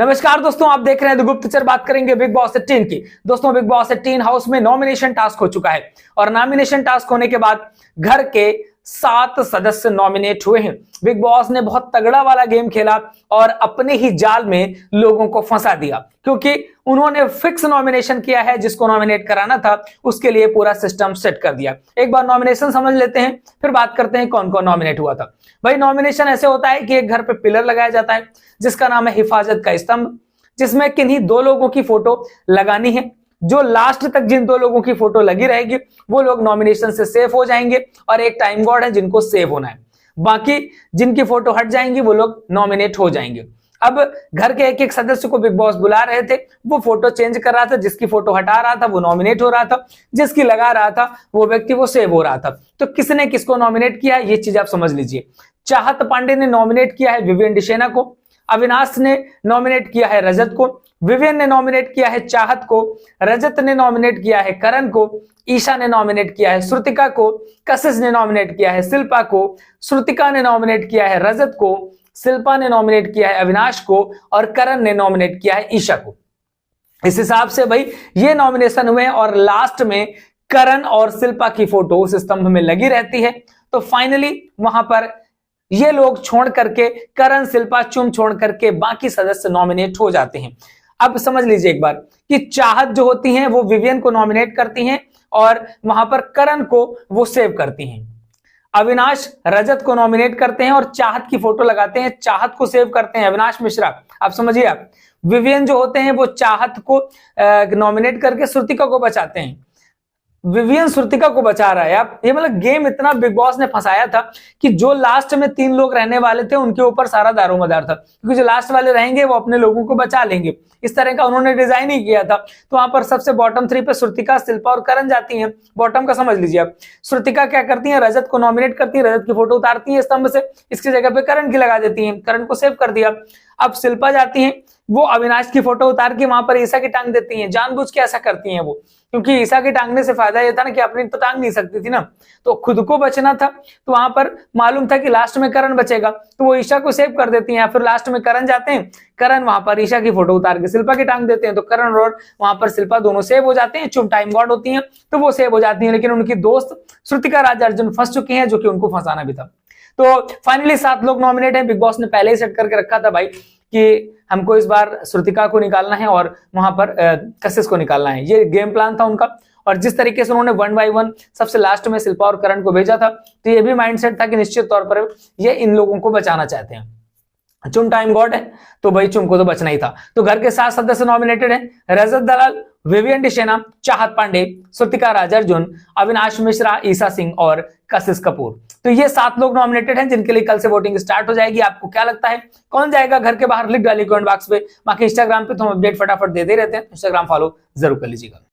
नमस्कार दोस्तों, आप देख रहे हैं द गुप्तचर। बात करेंगे बिग बॉस 18 की। दोस्तों, बिग बॉस 18 हाउस में नॉमिनेशन टास्क हो चुका है और नॉमिनेशन टास्क होने के बाद घर के 7 सदस्य नॉमिनेट हुए हैं। बिग बॉस ने बहुत तगड़ा वाला गेम खेला और अपने ही जाल में लोगों को फंसा दिया, क्योंकि उन्होंने फिक्स नॉमिनेशन किया है। जिसको नॉमिनेट कराना था उसके लिए पूरा सिस्टम सेट कर दिया। एक बार नॉमिनेशन समझ लेते हैं, फिर बात करते हैं कौन कौन नॉमिनेट हुआ था। भाई, नॉमिनेशन ऐसे होता है कि एक घर पे पिलर लगाया जाता है जिसका नाम है हिफाजत का स्तंभ, जिसमें किन्हीं 2 लोगों की फोटो लगानी है। जो लास्ट तक जिन 2 लोगों की फोटो लगी रहेगी वो लोग नॉमिनेशन से सेफ हो जाएंगे और एक टाइम गॉड है जिनको सेव होना है। बाकी जिनकी फोटो हट जाएंगी वो लोग नॉमिनेट हो जाएंगे। अब घर के एक एक सदस्य को बिग बॉस बुला रहे थे, वो फोटो चेंज कर रहा था, जिसकी फोटो हटा रहा था वो नॉमिनेट हो रहा था, जिसकी लगा रहा था वो व्यक्ति वो सेव हो रहा था। तो किसने किसको नॉमिनेट किया ये चीज आप समझ लीजिए। चाहत पांडे ने नॉमिनेट किया है विवियन डिशेना को, अविनाश ने नॉमिनेट किया है रजत को, विवियन ने नॉमिनेट किया है चाहत को, रजत ने नॉमिनेट किया है करण को, ईशा ने नॉमिनेट किया है श्रुतिका को, कशिश ने नॉमिनेट किया है शिल्पा को, श्रुतिका ने नॉमिनेट किया है रजत को, शिल्पा ने नॉमिनेट किया है अविनाश को और करण ने नॉमिनेट किया है ईशा को। इस हिसाब से भाई ये नॉमिनेशन हुए और लास्ट में करण और शिल्पा की फोटो उस स्तंभ में लगी रहती है। तो फाइनली वहां पर ये लोग छोड़ करके, करण शिल्पा चुम छोड़ करके बाकी सदस्य नॉमिनेट हो जाते हैं। अब समझ लीजिए एक बार कि चाहत जो होती हैं वो विवियन को नॉमिनेट करती हैं और वहां पर करण को वो सेव करती हैं। अविनाश रजत को नॉमिनेट करते हैं और चाहत की फोटो लगाते हैं, चाहत को सेव करते हैं अविनाश मिश्रा। आप समझिए, आप विवियन जो होते हैं वो चाहत को नॉमिनेट करके श्रुतिका को बचाते हैं। विवियन श्रुतिका को बचा रहा है। आप ये मतलब गेम इतना बिग बॉस ने फंसाया था कि जो लास्ट में 3 लोग रहने वाले थे उनके ऊपर सारा दारोमदार था, क्योंकि जो लास्ट वाले रहेंगे वो अपने लोगों को बचा लेंगे। इस तरह का उन्होंने डिजाइन ही किया था। तो वहां पर सबसे बॉटम 3 पे श्रुतिका, शिल्पा और करण जाती हैं। बॉटम का समझ लीजिए आप। श्रुतिका क्या करती है, रजत को नॉमिनेट करती है, रजत की फोटो उतारती है स्तंभ से, इसकी जगह पे करण की लगा देती है, करण को सेव कर दिया। अब शिल्पा जाती है, वो अविनाश की फोटो उतार के वहां पर ईशा की टांग देती हैं। जानबूझ के ऐसा करती हैं वो, क्योंकि ईशा की टांगने से फायदा ये था ना कि अपनी तो टांग नहीं सकती थी ना, तो खुद को बचना था। तो वहां पर मालूम था कि लास्ट में करण बचेगा, तो वो ईशा को सेव कर देती हैं। फिर लास्ट में करण जाते हैं, करण वहां पर ईशा की फोटो उतार के शिल्पा की टांग देते हैं, तो करण और वहां पर शिल्पा दोनों सेव हो जाते हैं। चुम टाइम गॉड होती हैं तो वो सेव हो जाती हैं, लेकिन उनकी दोस्त श्रुतिका राज अर्जुन फंस चुकी हैं, जो कि उनको फंसाना भी था। तो फाइनली 7 लोग नॉमिनेट हैं। बिग बॉस ने पहले ही सेट करके रखा था भाई कि हमको इस बार श्रुतिका को निकालना है और वहां पर कशिश को निकालना है। ये गेम प्लान था उनका। और जिस तरीके से उन्होंने 1 बाय 1 सबसे लास्ट में शिल्पा और करण को भेजा था, तो ये भी माइंडसेट था कि निश्चित तौर पर ये इन लोगों को बचाना चाहते हैं। चुम टाइम गॉड है तो भाई चुम को तो बचना ही था। तो घर के 7 सदस्य नॉमिनेटेड हैं, रजत दलाल, विवियन डिशेना, चाहत पांडे, श्रुतिका राज अर्जुन, अविनाश मिश्रा, ईशा सिंह और कशिश कपूर। तो ये 7 लोग नॉमिनेटेड हैं, जिनके लिए कल से वोटिंग स्टार्ट हो जाएगी। आपको क्या लगता है कौन जाएगा घर के बाहर? लिख डालिए कमेंट बॉक्स पे। बाकी इंस्टाग्राम पे तो हम अपडेट फटाफट देते रहते हैं, इंस्टाग्राम फॉलो जरूर कर लीजिएगा।